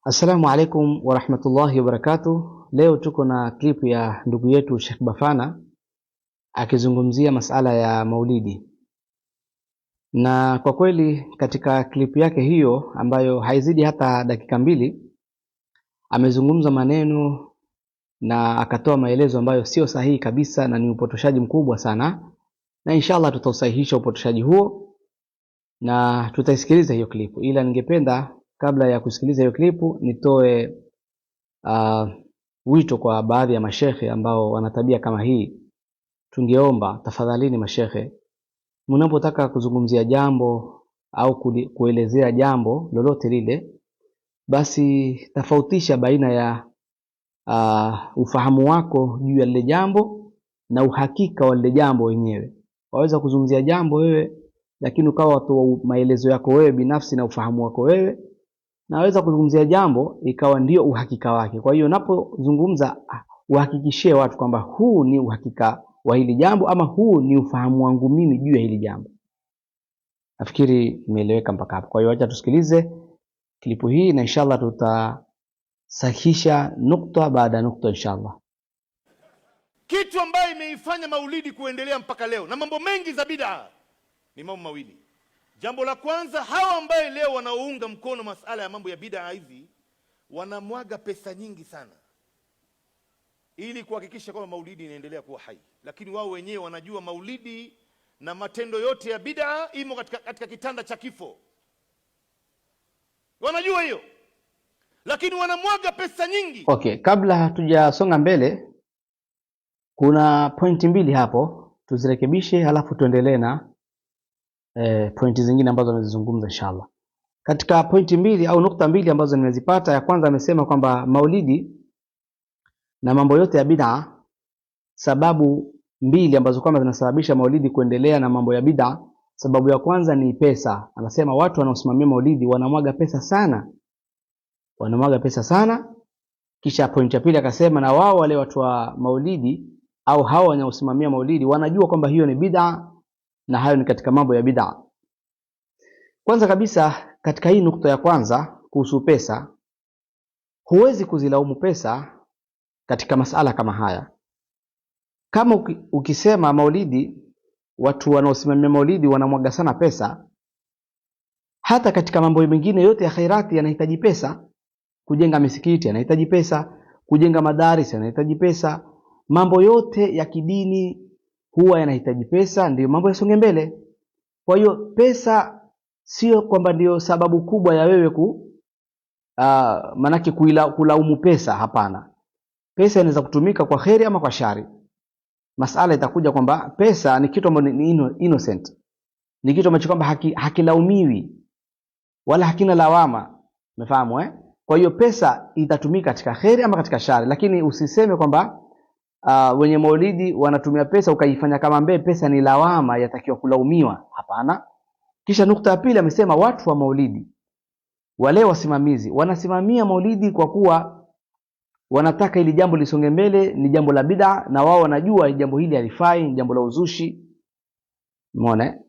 Assalamu alaikum wa rahmatullahi wa barakatuh. Leo tuko na clip ya ndugu yetu Sheikh Bafana akizungumzia masala ya maulidi, na kwa kweli katika clip yake hiyo ambayo haizidi hata dakika 2 amezungumza maneno na akatoa maelezo ambayo sio sahihi kabisa na ni upotoshaji mkubwa sana, na inshallah tutausahihisha upotoshaji huo na tutaisikiliza hiyo clip. Ila ningependa kabla ya kusikiliza hiyo clip nitoe wito kwa baadhi ya mashehe ambao wana tabia kama hii. Tungeomba tafadhalini mashehe, mnapotaka kuzungumzia jambo au kuelezea jambo lolote lile, basi tofautisha baina ya ufahamu wako juu ya lile jambo na uhakika wa lile jambo wenyewe. Waweza kuzungumzia jambo wewe lakini ukawa watoa maelezo yako wewe binafsi na ufahamu wako wewe, naweza kuzungumzia jambo ikawa ndio uhakika wake. Kwa hiyo unapozungumza uhakikishie watu kwamba huu ni uhakika wa hili jambo ama huu ni ufahamu wangu mimi juu ya hili jambo. Nafikiri imeeleweka mpaka hapo. Kwa hiyo acha tusikilize klipu hii na inshallah tutasahihisha nukta baada ya nukta inshallah. Kitu ambayo imeifanya maulidi kuendelea mpaka leo na mambo mengi za bid'a ni mambo mawili. Jambo la kwanza, hawa ambaye leo wanaounga mkono masala ya mambo ya bid'a hizi wanamwaga pesa nyingi sana ili kuhakikisha kwamba maulidi inaendelea kuwa hai, lakini wao wenyewe wanajua maulidi na matendo yote ya bid'a imo katika kitanda cha kifo. Wanajua hiyo, lakini wanamwaga pesa nyingi. Okay, kabla hatujasonga mbele kuna pointi 2 hapo tuzirekebishe, halafu tuendelee na pointi zingine ambazo nimezizungumza inshallah. Katika pointi 2 au nukta 2 ambazo nimezipata, ya kwanza amesema kwamba maulidi na mambo yote ya bid'a, sababu 2 ambazo kwamba zinasababisha maulidi kuendelea na mambo ya bid'a. Sababu ya kwanza ni pesa. Anasema watu wanaosimamia maulidi wanamwaga pesa sana, wanamwaga pesa sana. Kisha pointi ya pili akasema na wao wale watu wa maulidi au hao wanaosimamia maulidi wanajua kwamba hiyo ni bid'a na hayo ni katika mambo ya bid'a. Kwanza kabisa katika hii nukta ya kwanza kuhusu pesa, huwezi kuzilaumu pesa katika masala kama haya. Kama ukisema maulidi, watu wanaosimamia maulidi wanamwaga sana pesa, hata katika mambo mengine yote ya khairati yanahitaji pesa. Kujenga misikiti yanahitaji pesa, kujenga madaris yanahitaji pesa, mambo yote ya kidini huwa yanahitaji pesa ndio mambo yasonge mbele. Kwa hiyo pesa sio kwamba ndio sababu kubwa ya wewe manake kulaumu pesa, hapana. Pesa inaweza kutumika kwa kheri ama kwa shari. Masala itakuja kwamba pesa ni kitu ambacho ni innocent, ni kitu ambacho kwamba hakilaumiwi wala hakina lawama, umefahamu Kwa hiyo pesa itatumika katika kheri ama katika shari, lakini usiseme kwamba wenye maulidi wanatumia pesa ukaifanya kama mbele pesa ni lawama yatakiwa kulaumiwa, hapana. Kisha nukta ya pili amesema watu wa maulidi wale wasimamizi wanasimamia maulidi kwa kuwa wanataka ili jambo lisonge mbele, ni jambo la bid'a na wao wanajua jambo hili halifai, ni jambo la uzushi. Umeona?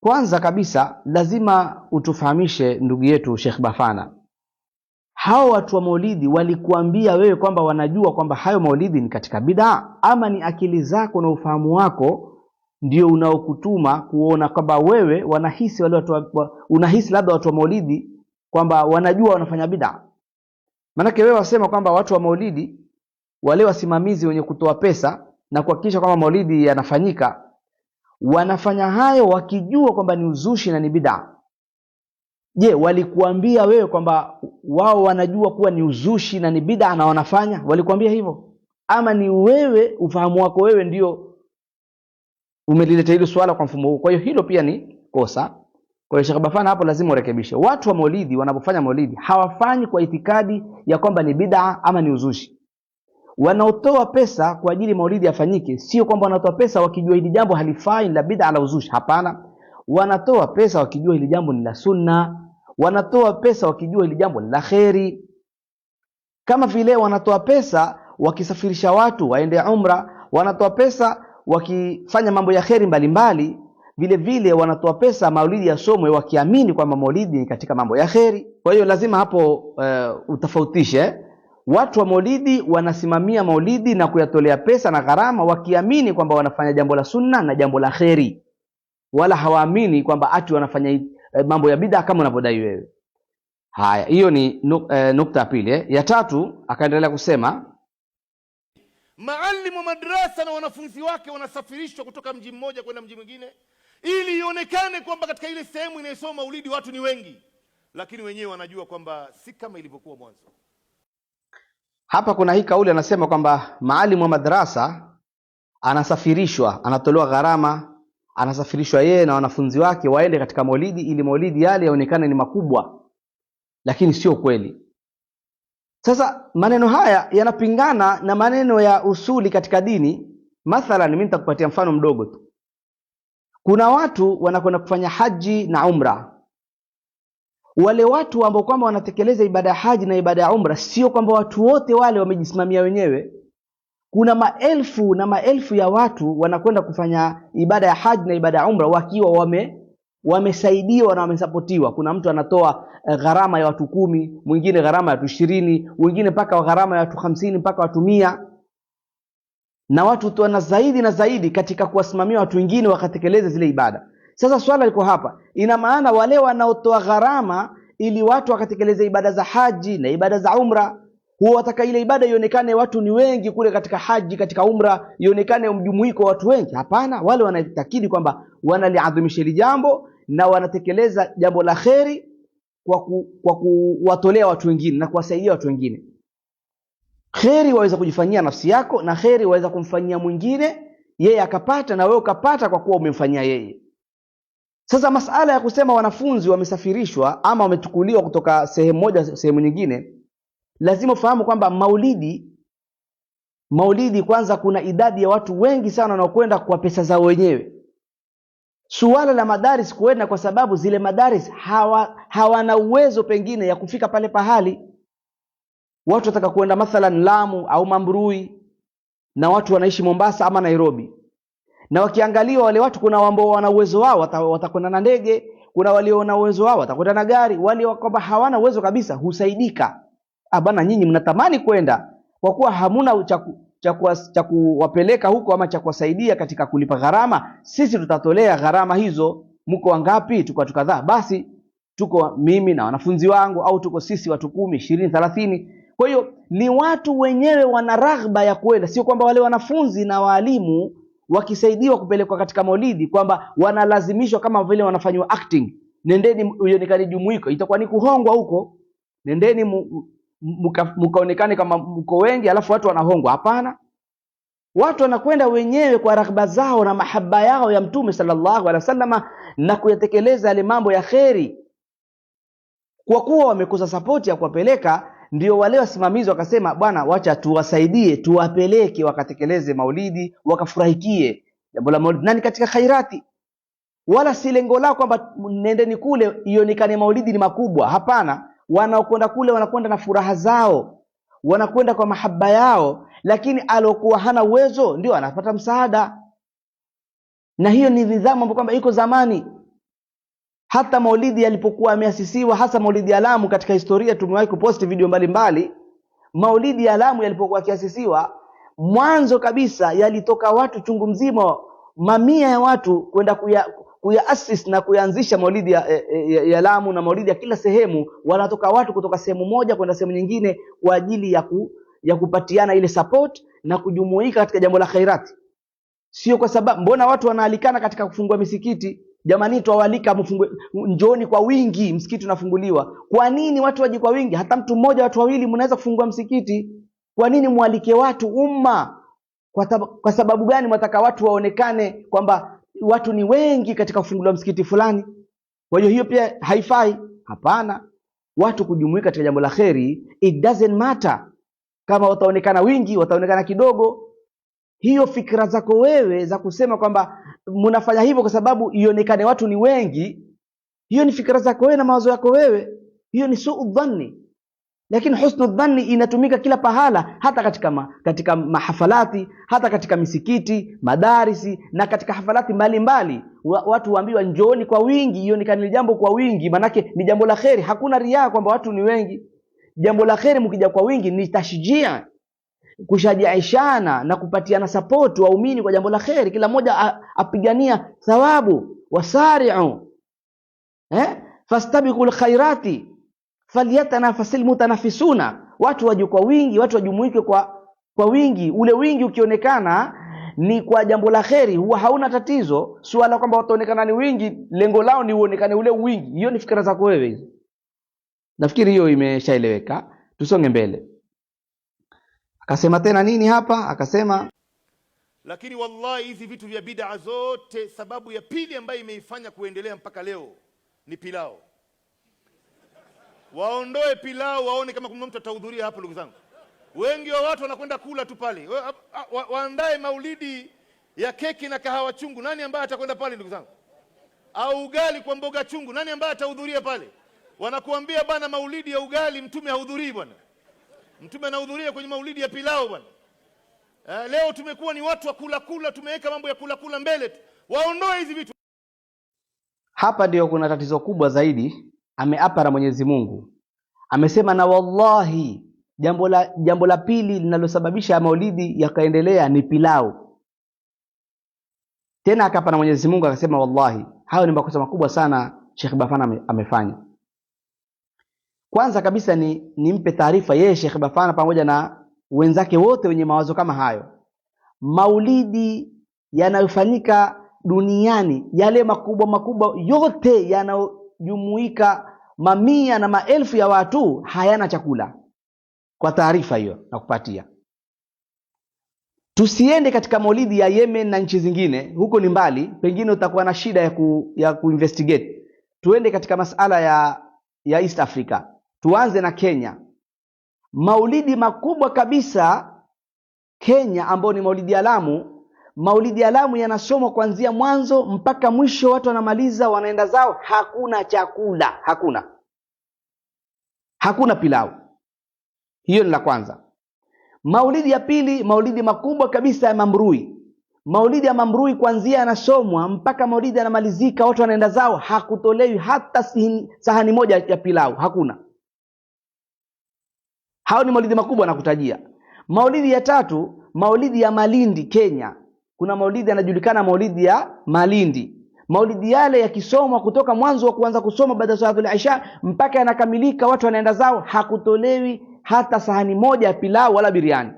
Kwanza kabisa lazima utufahamishe ndugu yetu Sheikh Bafana, hao watu wa maulidi walikuambia wewe kwamba wanajua kwamba hayo maulidi ni katika bid'a, ama ni akili zako na ufahamu wako ndio unaokutuma kuona kwamba wewe wanahisi wale watu unahisi labda watu wa maulidi kwamba wanajua wanafanya bid'a? Manake wewe wasema kwamba watu wa maulidi wale wasimamizi wenye kutoa pesa na kuhakikisha kwamba maulidi yanafanyika wanafanya hayo wakijua kwamba ni uzushi na ni bid'a. Je, walikuambia wewe kwamba wao wanajua kuwa ni uzushi na ni bid'a na wanafanya? Walikuambia hivyo? Ama ni wewe ufahamu wako wewe ndio umelileta hilo swala kwa mfumo huu? Kwa hiyo hilo pia ni kosa. Kwa hiyo Sheikh Bafana hapo lazima urekebishe. Watu wa maulidi wanapofanya maulidi hawafanyi kwa itikadi ya kwamba ni bid'a ama ni uzushi. Wanaotoa pesa kwa ajili maulidi yafanyike, sio kwamba wanatoa pesa wakijua hili jambo halifai, la bid'a la uzushi, hapana. Wanatoa pesa wakijua hili jambo ni la sunna, wanatoa pesa wakijua hili jambo ni la kheri. Kama vile wanatoa pesa wakisafirisha watu waende umra, wanatoa pesa wakifanya mambo ya kheri mbalimbali, vile vile wanatoa pesa maulidi yasomwe wakiamini kwamba maulidi ni katika mambo ya kheri. Kwa hiyo lazima hapo utofautishe. Watu wa maulidi wanasimamia maulidi na kuyatolea pesa na gharama wakiamini kwamba wanafanya jambo la sunna na jambo la kheri, wala hawaamini kwamba ati wanafanya mambo ya bid'a kama unavyodai wewe. Haya, hiyo ni nukta ya pili. Ya tatu akaendelea kusema, maalimu wa madrasa na wanafunzi wake wanasafirishwa kutoka mji mmoja kwenda mji mwingine ili ionekane kwamba katika ile sehemu inayosoma maulidi watu ni wengi, lakini wenyewe wanajua kwamba si kama ilivyokuwa mwanzo. Hapa kuna hii kauli anasema kwamba maalimu wa madrasa anasafirishwa, anatolewa gharama, anasafirishwa yeye na wanafunzi wake waende katika maulidi ili maulidi yale yaonekane ni makubwa, lakini sio kweli. Sasa maneno haya yanapingana na maneno ya usuli katika dini. Mathalan, mimi nitakupatia mfano mdogo tu. Kuna watu wanakwenda kufanya haji na umra. Wale watu ambao kwamba wanatekeleza ibada ya haji na ibada ya umra, sio kwamba watu wote wale wamejisimamia wenyewe. Kuna maelfu na maelfu ya watu wanakwenda kufanya ibada ya haji na ibada ya umra wakiwa wamesaidiwa na wamesapotiwa. Kuna mtu anatoa gharama ya watu 10, mwingine gharama ya watu 20, wengine mpaka gharama ya watu 50 mpaka watu 100. Na watu tuana zaidi na zaidi katika kuwasimamia watu wengine wakatekeleza zile ibada. Sasa swala liko hapa, ina maana wale wanaotoa gharama ili watu wakatekeleza ibada za haji na ibada za umra, huwa wataka ile ibada ionekane watu ni wengi kule katika haji, katika umra, ionekane mjumuiko wa watu wengi. Hapana, wale wanatakidi kwamba wanaliadhimisha hili jambo na wanatekeleza jambo la kheri kwa kuwatolea watu wengine na kuwasaidia watu wengine. Kheri waweza kujifanyia nafsi yako, na kheri waweza kumfanyia mwingine, yeye akapata na wewe ukapata kwa kuwa umemfanyia yeye. Sasa masala ya kusema wanafunzi wamesafirishwa ama wamechukuliwa kutoka sehemu moja sehemu nyingine, lazima ufahamu kwamba maulidi kwanza kuna idadi ya watu wengi sana wanaokwenda kwa pesa zao wenyewe. Suala la madaris kuenda kwa sababu zile madaris hawana uwezo pengine ya kufika pale pahali. Watu wataka kuenda mathalan Lamu au Mambrui, na watu wanaishi Mombasa ama Nairobi. Na wakiangalia wale watu, kuna ambao wana uwezo wao watakwenda na ndege, kuna walio na uwezo wao watakwenda na gari, wale kwamba hawana uwezo kabisa husaidika. Bana, nyinyi mnatamani kwenda kwa kuwa hamuna cha kuwapeleka huko ama cha kuwasaidia katika kulipa gharama, sisi tutatolea gharama hizo. Mko wangapi? Tuko watu kadhaa. Basi tuko mimi na wanafunzi wangu, au tuko sisi watu 10, 20, 30. Kwa hiyo ni watu wenyewe wana raghba ya kwenda, sio kwamba wale wanafunzi na walimu wakisaidiwa kupelekwa katika maulidi kwamba wanalazimishwa kama vile wanafanywa acting, nendeni ionekane jumuiko. Itakuwa ni kuhongwa huko, nendeni mkaonekane kama mko wengi alafu watu wanahongwa. Hapana, watu wanakwenda wenyewe kwa raghba zao na mahaba yao ya Mtume sallallahu alaihi wasallam na kuyatekeleza yale mambo ya kheri. Kwa kuwa wamekosa support ya kuwapeleka, ndio wale wasimamizi wakasema, bwana, wacha tuwasaidie, tuwapeleke wakatekeleze maulidi, wakafurahikie jambo la maulidi. Nani katika khairati, wala si lengo lao kwamba nendeni kule ionekane maulidi ni makubwa. Hapana, wanaokwenda kule wanakwenda na furaha zao, wanakwenda kwa mahaba yao, lakini alokuwa hana uwezo ndio anapata msaada. Na hiyo ni nidhamu ambayo kwamba iko zamani. Hata maulidi yalipokuwa yameasisiwa, hasa maulidi ya Lamu, katika historia tumewahi kuposti video mbalimbali. Maulidi ya Lamu yalipokuwa kiasisiwa, mwanzo kabisa yalitoka watu chungu mzima, mamia ya watu kwenda kuyaassis na kuanzisha maulidi ya Lamu na maulidi ya kila sehemu. Wanatoka watu kutoka sehemu moja kwenda sehemu nyingine kwa ajili ya kupatiana ile support na kujumuika katika jambo la khairati. Sio kwa sababu mbona watu wanaalikana katika kufungua misikiti, jamani tuwalika mfungue, njooni kwa wingi, msikiti unafunguliwa. Kwa nini watu waje kwa wingi? Hata mtu mmoja, watu wawili mnaweza kufungua msikiti. Kwa nini mualike watu umma? Kwa sababu gani mwataka watu waonekane kwamba watu ni wengi katika kufungua msikiti fulani? Kwa hiyo pia haifai. Hapana, watu kujumuika katika jambo la kheri, it doesn't matter kama wataonekana wingi, wataonekana kidogo. Hiyo fikra zako wewe za kusema kwamba mnafanya hivyo kwa sababu ionekane watu ni wengi, hiyo ni fikra zako wewe na mawazo yako wewe. Hiyo ni suu dhanni. Lakini husnu dhanni inatumika kila pahala, hata katika mahafalati, hata katika misikiti, madarisi na katika hafalati mbalimbali. Watu waambiwa njooni kwa wingi, ionekane jambo kwa wingi, manake ni jambo la kheri. Hakuna riaa kwamba watu ni wengi. Jambo la kheri mkija kwa wingi ni tashjia, kushajiishana na kupatiana support waumini kwa jambo la kheri, kila mmoja apigania thawabu. Wasari'u fastabiqul khairati falyatanafasil mutanafisuna. Watu waje kwa wingi, watu wajumuike kwa wingi. Ule wingi ukionekana ni kwa jambo la kheri, huwa hauna tatizo. Suala kwamba wataonekana ni wingi, lengo lao ni uonekane ule wingi, hiyo ni fikra zako wewe hizo. Nafikiri hiyo imeshaeleweka. Tusonge mbele. Akasema tena nini hapa? Akasema lakini wallahi hizi vitu vya bid'a zote, sababu ya pili ambayo imeifanya kuendelea mpaka leo ni pilao. Waondoe pilao, waone kama kuna mtu atahudhuria hapo. Ndugu zangu, wengi wa watu wanakwenda kula tu pale. Waandae maulidi ya keki na kahawa chungu, nani ambaye atakwenda pale ndugu zangu? Au ugali kwa mboga chungu, nani ambaye atahudhuria pale? Wanakuambia bana, maulidi ya ugali mtume hahudhurii bwana, mtume anahudhuria kwenye maulidi ya pilao bwana. Leo tumekuwa ni watu wa kula, tumeweka mambo ya kula mbele tu. Waondoe hizi vitu. Hapa ndio kuna tatizo kubwa zaidi. Ameapa na Mwenyezi Mungu, amesema na wallahi, jambo la pili linalosababisha maulidi yakaendelea ni pilau. Tena akapa na Mwenyezi Mungu akasema wallahi. Hayo ni makosa makubwa sana Sheikh Bafana amefanya. Kwanza kabisa nimpe taarifa yeye Sheikh Bafana pamoja na wenzake wote wenye mawazo kama hayo. Maulidi yanayofanyika duniani, yale makubwa yote yanayojumuika mamia na maelfu ya watu, hayana chakula. Kwa taarifa hiyo nakupatia. Tusiende katika maulidi ya Yemen na nchi zingine, huko ni mbali, pengine utakuwa na shida ya kuinvestigate. Tuende katika masala ya East Africa. Tuanze na Kenya. Maulidi makubwa kabisa Kenya, ambao ni maulidi ya Lamu. Maulidi ya Lamu yanasomwa kuanzia mwanzo mpaka mwisho, watu wanamaliza wanaenda zao, hakuna chakula, hakuna pilau. Hiyo ni la kwanza. Maulidi ya pili, maulidi makubwa kabisa ya Mamrui. Maulidi ya Mamrui kuanzia yanasomwa mpaka maulidi yanamalizika, watu wanaenda zao, hakutolewi hata sahani moja ya pilau, hakuna. Hao ni maulidi makubwa nakutajia. Maulidi ya tatu, maulidi ya Malindi Kenya. Kuna maulidi yanajulikana, maulidi ya Malindi. Maulidi yale yakisomwa kutoka mwanzo wa kuanza kusoma baada ya salatul isha mpaka yanakamilika, watu wanaenda zao, hakutolewi hata sahani moja ya pilau wala biriani.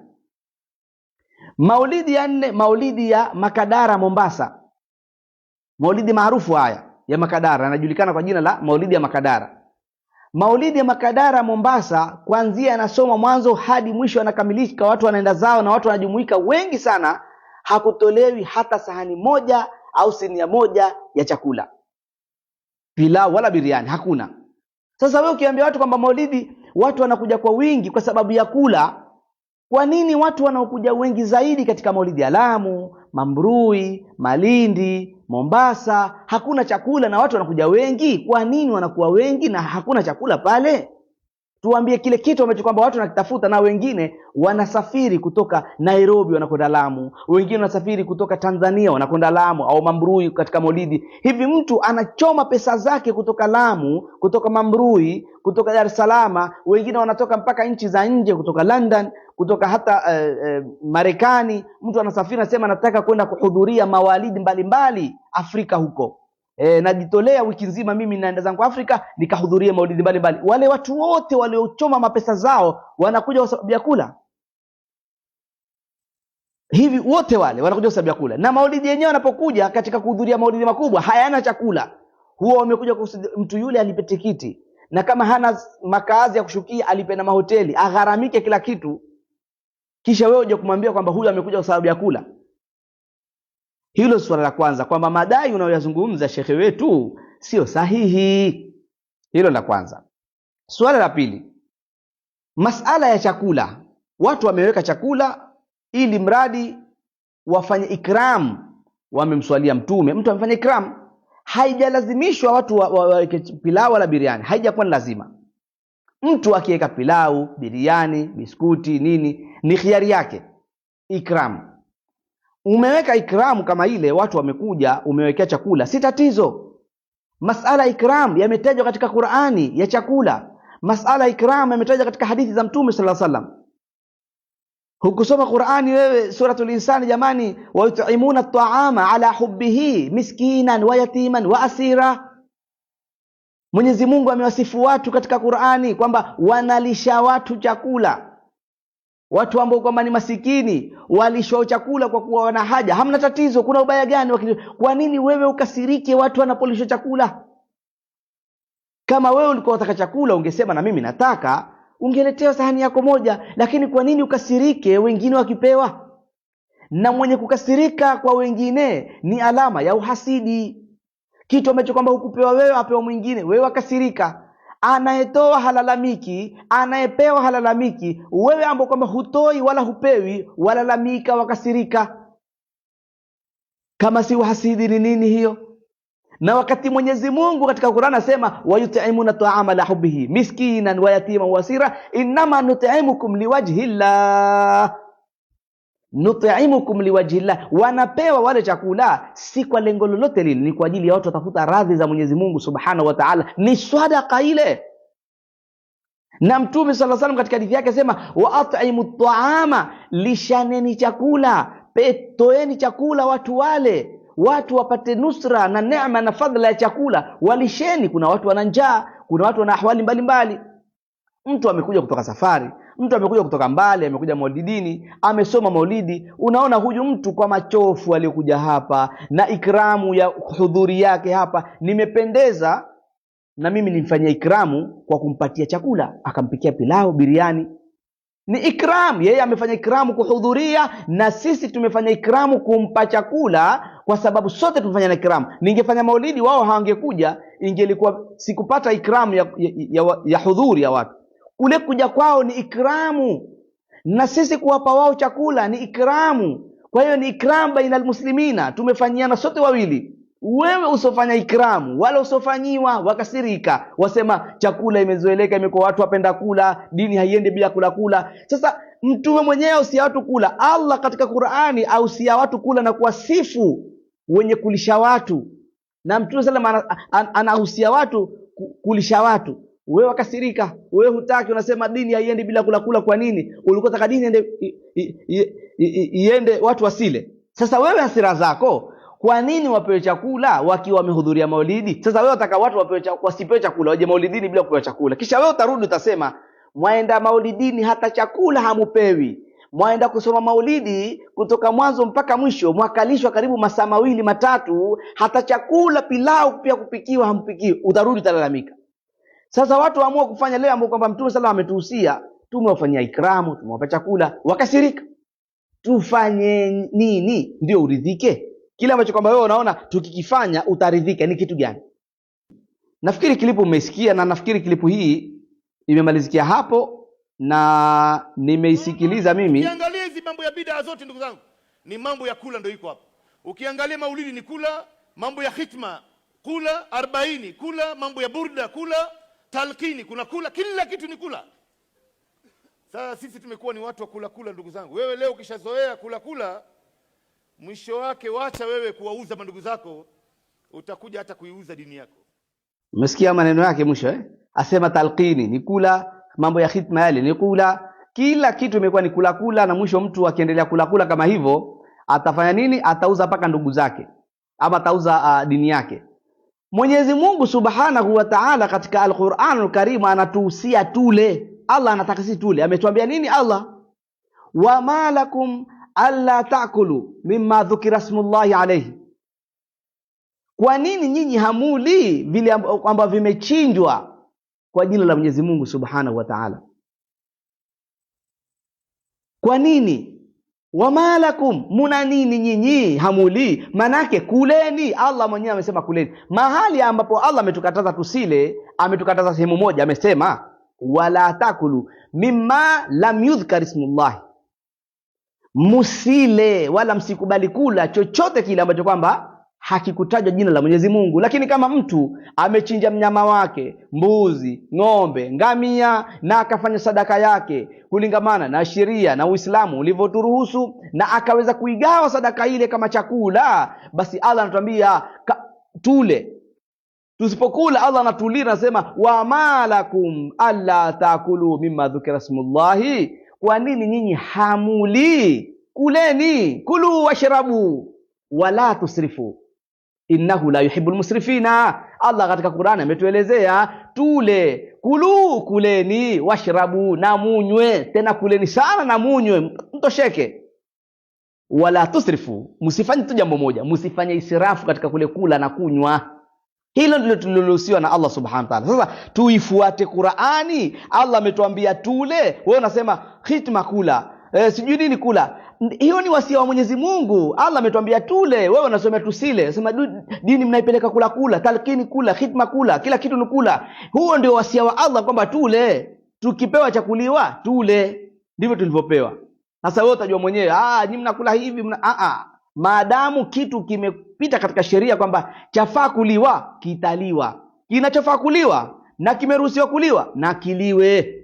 Maulidi ya nne, maulidi ya Makadara Mombasa. Maulidi maarufu haya ya Makadara yanajulikana kwa jina la maulidi ya Makadara. Maulidi ya Makadara Mombasa kuanzia yanasoma mwanzo hadi mwisho, yanakamilika, watu wanaenda zao na watu wanajumuika wengi sana, hakutolewi hata sahani moja au sinia moja ya chakula, pilau wala biriani, hakuna. Sasa wewe ukiambia watu kwamba maulidi watu wanakuja kwa wingi kwa sababu ya kula, kwa nini watu wanaokuja wengi zaidi katika maulidi ya Lamu, Mamrui, Malindi, Mombasa hakuna chakula na watu wanakuja wengi? Kwa nini wanakuwa wengi na hakuna chakula pale? Tuambie kile kitu ambacho kwamba watu wanakitafuta, na wengine wanasafiri kutoka Nairobi wanakwenda Lamu, wengine wanasafiri kutoka Tanzania wanakwenda Lamu au Mamrui katika maulidi. Hivi mtu anachoma pesa zake kutoka Lamu, kutoka Mamrui, kutoka Dar es Salaam, wengine wanatoka mpaka nchi za nje, kutoka London, kutoka hata Marekani. Mtu anasafiri anasema nataka kwenda kuhudhuria mawalidi mbalimbali Afrika huko. Najitolea wiki nzima mimi naenda zangu Afrika nikahudhuria maulidi mbalimbali. Wale watu wote waliochoma mapesa zao wanakuja kwa sababu ya kula. Hivi wote wale wanakuja kwa sababu ya kula. Na maulidi yenyewe wanapokuja katika kuhudhuria maulidi makubwa hayana chakula. Huwa wamekuja mtu yule alipe tikiti, na kama hana makazi ya kushukia alipe na mahoteli, agharamike kila kitu, kisha wewe uje kumwambia kwamba huyu amekuja kwa sababu ya kula. Hilo swala la kwanza, kwamba madai unayoyazungumza shekhe wetu sio sahihi. Hilo la kwanza. Swala la pili, masala ya chakula. Watu wameweka chakula ili mradi wafanye ikram, wamemswalia mtume, mtu amefanya ikram. Haijalazimishwa watu waweke pilau wala biriani, haijakuwa lazima. Mtu akiweka pilau, biriani, biskuti, nini, ni khiari yake. Ikram. Umeweka ikramu kama ile, watu wamekuja, umewekea chakula, si tatizo. Masala ikram yametajwa katika Qur'ani ya chakula. Masala ikram yametajwa katika hadithi za Mtume sallallahu alaihi wasallam. Hukusoma Qur'ani wewe suratul Insani jamani, wa yut'imuna at'ama ala hubbihi miskinan wa yatiman wa asira. Mwenyezi Mungu amewasifu watu katika Qur'ani kwamba wanalisha watu chakula. Watu ambao kwamba ni masikini walishwa chakula kwa kuwa wana haja. Hamna tatizo, kuna ubaya gani? Kwa nini wewe ukasirike watu wanapolishwa chakula? Kama wewe ulikuwa unataka chakula ungesema na mimi nataka, ungeletewa sahani yako moja. Lakini kwa nini ukasirike wengine wakipewa? Na mwenye kukasirika kwa wengine ni alama ya uhasidi. Kitu ambacho kwamba hukupewa wewe apewa mwingine, wewe akasirika. Anayetoa halalamiki, anayepewa halalamiki. Wewe ambao kwamba hutoi wala hupewi, walalamika wakasirika. Kama si uhasidi ni nini hiyo? Na wakati Mwenyezi Mungu katika Qur'an anasema wayut'imuna ta'ama la hubbihi miskinan wa yatiman wa asira, inma nut'imukum liwajhi llah. Nut'imukum liwajhi llah, wanapewa wale chakula si kwa lengo lolote lile, ni kwa ajili ya watu watafuta radhi za Mwenyezi Mungu Subhanahu wa Ta'ala, ni sadaqa ile. Na Mtume sallallahu alaihi wasallam katika hadithi yake sema wa at'imu ta'ama, lishaneni chakula, toeni chakula watu wale, watu wapate nusra na neema na fadhila ya chakula, walisheni. Kuna watu wana njaa, kuna watu wana ahwali mbalimbali. Mtu amekuja kutoka safari, mtu amekuja kutoka mbali, amekuja maulidini, amesoma maulidi. Unaona huyu mtu kwa machofu aliyokuja hapa na ikramu ya hudhuri yake hapa, nimependeza na mimi nimfanyia ikramu kwa kumpatia chakula, akampikia pilau, biriani. Ni ikram, yeye amefanya ikramu kuhudhuria, na sisi tumefanya ikramu kumpa chakula, kwa sababu sote tumefanya na ikramu. Ningefanya maulidi wao hawangekuja, ingelikuwa sikupata ikramu ya hudhuri ya watu. Kule kuja kwao ni ikramu, na sisi kuwapa wao chakula ni ikramu. Kwa hiyo ni ikram baina almuslimina, tumefanyiana sote wawili. Wewe usofanya ikramu wala usofanyiwa wakasirika, wasema chakula imezoeleka, imekuwa watu wapenda kula, dini haiendi bila kula. Sasa Mtume mwenyewe ausia watu kula. Allah katika Qur'ani ausia watu kula na kuwasifu wenye kulisha watu, na Mtume sallallahu anahusia watu kulisha watu. Wewe wakasirika, wewe hutaki, unasema dini haiendi bila kula. Kwa nini? Ulikuwa taka dini iende watu wasile. Sasa wewe hasira zako, kwa nini wapewe chakula wakiwa wamehudhuria maulidi? Sasa wewe unataka watu wasipewe chakula, waje maulidini bila kupewa chakula. Kisha wewe utarudi utasema mwaenda maulidini hata chakula hamupewi. Mwaenda kusoma maulidi kutoka mwanzo mpaka mwisho, mwakalishwa karibu masaa 2 matatu, hata chakula pilau pia kupikiwa hampikiwi. Utarudi utalalamika. Sasa watu waamua kufanya leo ambao kwamba Mtume sallallahu ametuhusia, tumewafanyia ikramu, tumewapa chakula, wakasirika. Tufanye nini ndio uridhike? Kile ambacho kwamba wewe unaona tukikifanya utaridhika ni kitu gani? Nafikiri klipu umesikia, na nafikiri klipu hii imemalizikia hapo na nimeisikiliza mimi. Ukiangalia hizi mambo ya bid'a zote ndugu zangu, ni mambo ya kula ndio iko hapo. Ukiangalia maulidi ni kula, mambo ya khitma kula, 40 kula, mambo ya burda kula, talqini kuna kula, kila kitu ni kula. Sasa sisi tumekuwa ni watu wa kula ndugu zangu. Wewe leo ukishazoea kula, mwisho wake wacha wewe kuwauza mandugu zako, utakuja hata kuiuza dini yako. Umesikia maneno yake mwisho Asema talqini ni kula, mambo ya khitma yale ni kula, kila kitu imekuwa ni kula, na mwisho mtu akiendelea kula kama hivyo atafanya nini? Atauza paka ndugu zake, ama atauza dini yake. Mwenyezi Mungu Subhanahu wa Ta'ala katika Al-Qur'anul Karim anatuhusia tule. Allah anataka sisi tule. Ametuambia nini Allah? Wa malakum alla ta'kulu mimma dhukira smullahi alayhi. Kwa nini nyinyi hamuli vile kwamba vimechinjwa kwa jina la Mwenyezi Mungu Subhanahu wa Ta'ala? Kwa nini? Wa malakum, muna nini nyinyi hamuli? Manake kuleni. Allah mwenyewe amesema kuleni. Mahali ambapo Allah ametukataza tusile, ametukataza sehemu moja, amesema wala takulu mimma lam yudhkar ismullahi. Musile wala msikubali kula chochote kile ambacho kwamba hakikutajwa jina la Mwenyezi Mungu. Lakini kama mtu amechinja mnyama wake, mbuzi, ng'ombe, ngamia, na akafanya sadaka yake kulingamana na sheria na Uislamu ulivyoturuhusu, na akaweza kuigawa sadaka ile kama chakula, basi Allah anatuambia tule. Tusipokula, Allah anatulia anasema wa malakum alla taakulu mimma dhukira smullahi, kwa nini nyinyi hamuli? Kuleni, kulu washrabu wala tusrifu innahu la yuhibbul musrifina. Allah katika Qur'ani ametuelezea tule, kuleni, washrabu, na munywe. Tena kuleni sana na munywe mtosheke. Wala tusrifu, msifanye tu jambo moja, msifanye israfu katika kule kula na kunywa. Hilo ndilo tulilohusiwa na Allah subhanahu wa ta'ala. Sasa tuifuate Qur'ani. Allah ametuambia tule, wewe unasema khitma kula, sijui nini kula. Hiyo ni wasia wa Mwenyezi Mungu. Allah ametuambia tule, wewe unasema tusile. Unasema dini mnaipeleka kula, talqini kula, khitma kula, kila kitu ni kula. Huo ndio wasia wa Allah kwamba tule. Tukipewa chakuliwa tule, ndivyo tulivyopewa. Sasa wewe utajua mwenyewe, nyinyi mnakula hivi maadamu kitu kimepita katika sheria kwamba chafaa kuliwa, kitaliwa. Kinachofaa kuliwa na kimeruhusiwa kuliwa na kiliwe.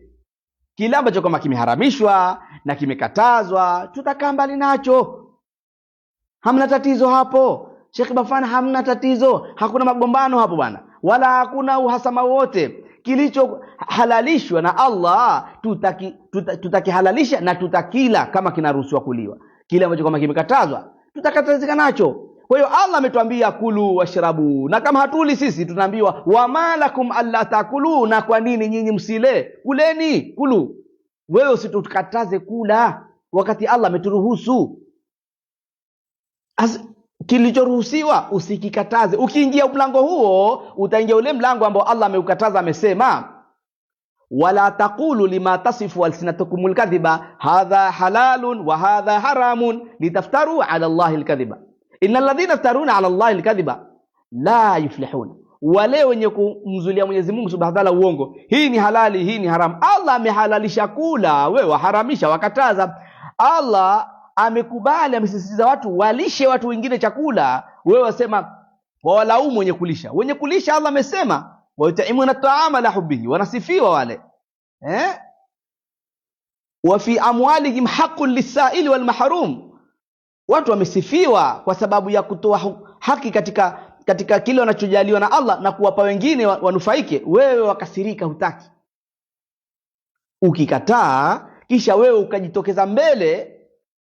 Kile ambacho kama kimeharamishwa na kimekatazwa, tutakaa mbali nacho. Hamna tatizo hapo. Sheikh Bafana, hamna tatizo. Hakuna magombano hapo bwana. Wala hakuna uhasama wote. Kilicho halalishwa na Allah tutakihalalisha na tutakila kama kinaruhusiwa kuliwa. Kile ambacho kama kimekatazwa tutakatazika nacho. Kwa hiyo Allah ametuambia kulu washrabu, na kama hatuli sisi tunaambiwa wa malakum alla taakulu, na kwa nini nyinyi msile? Kuleni, kulu. Wewe usitukataze kula wakati Allah ameturuhusu. Kilichoruhusiwa usikikataze. Ukiingia mlango huo utaingia ule mlango ambao Allah ameukataza, amesema wala taqulu lima tasifu alsinatukumul kadhiba hadha halalun wa hadha haramun litaftaru ala Allahi alkadhiba innal ladhina yaftaruna ala Allahi alkadhiba la yuflihun. Wale wenye kumzulia Mwenyezi Mungu Subhanahu wa Ta'ala uongo, hii ni halali, hii ni haram. Allah amehalalisha kula, wewe waharamisha, wakataza. Allah amekubali, amesisitiza watu walishe watu wengine chakula, wewe wasema wawalaumu wenye kulisha. Wenye kulisha Allah amesema wa yut'imuna at'ama la hubbihi, wanasifiwa wale. Wa fi amwalihim haqqun lis-sa'ili wal mahrum, watu wamesifiwa kwa sababu ya kutoa haki katika kile wanachojaliwa na Allah na kuwapa wengine wanufaike. Wewe wakasirika, hutaki. Ukikataa kisha wewe ukajitokeza mbele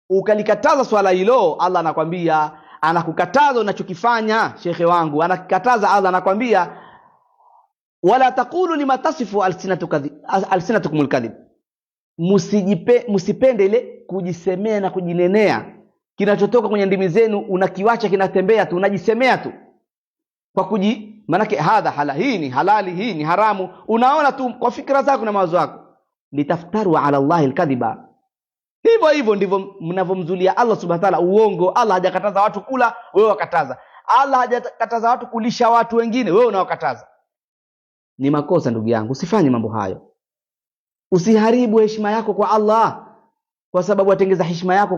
ukalikataza swala hilo, Allah anakwambia, anakukataza unachokifanya. Shekhe wangu anakukataza, Allah anakwambia wala taqulu lima tasifu alsinatukumul kadhib, msipende ile kujisemea na kujinenea. Kinachotoka kwenye ndimi zenu unakiwacha kinatembea tu, unajisemea tu kwa manake hadha halal, hii ni halali, hii ni haramu, unaona tu kwa fikra zako na mawazo yako. Litaftaru ala Allahi alkadhiba, hivyo ndivyo mnavomzulia Allah subhanahu wa ta'ala uongo. Allah hajakataza watu kula, wewe wakataza. Allah hajakataza watu kulisha watu wengine, wewe unawakataza. Ni makosa ndugu yangu, usifanye mambo hayo. Usiharibu heshima yako kwa Allah kwa sababu atengeza heshima yako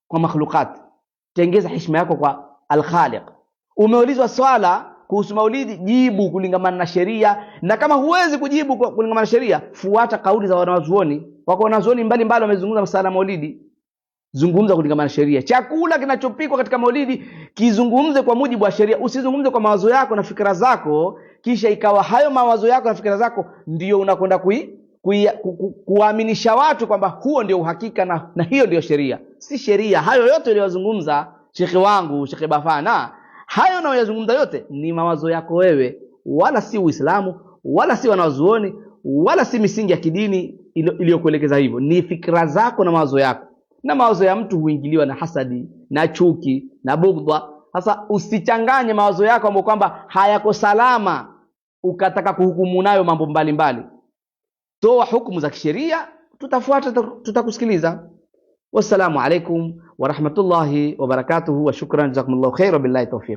kwa makhlukat. Tengeza heshima yako kwa al-Khaliq. Umeulizwa swala kuhusu maulidi, jibu kulingamana na sheria, na kama huwezi kujibu kulingamana na sheria, fuata kauli za wanazuoni. Wako wanazuoni mbalimbali wamezungumza masuala maulidi, zungumza kulingamana na sheria. Chakula kinachopikwa katika maulidi kizungumze kwa mujibu wa sheria, usizungumze kwa mawazo yako na fikra zako, kisha ikawa hayo mawazo yako na fikra zako ndio unakwenda kuaminisha watu kwamba huo ndio uhakika na hiyo ndio sheria. Si sheria. Hayo yote uliyozungumza shekhe wangu, Sheikh Bafana, hayo na uyazungumza yote ni mawazo yako wewe, wala si Uislamu, wala si wanazuoni, wala si misingi ya kidini iliyokuelekeza hivyo. Ni fikra zako na mawazo yako. Na mawazo ya mtu huingiliwa na hasadi, na chuki, na bughdha. Sasa usichanganye mawazo yako ambayo kwamba hayako salama ukataka kuhukumu nayo mambo mbalimbali. Toa hukumu za kisheria, tutafuata, tutakusikiliza. Wassalamu alaikum wa rahmatullahi wa barakatuhu wa shukran, jazakumullahu khair wa billahi tawfiq.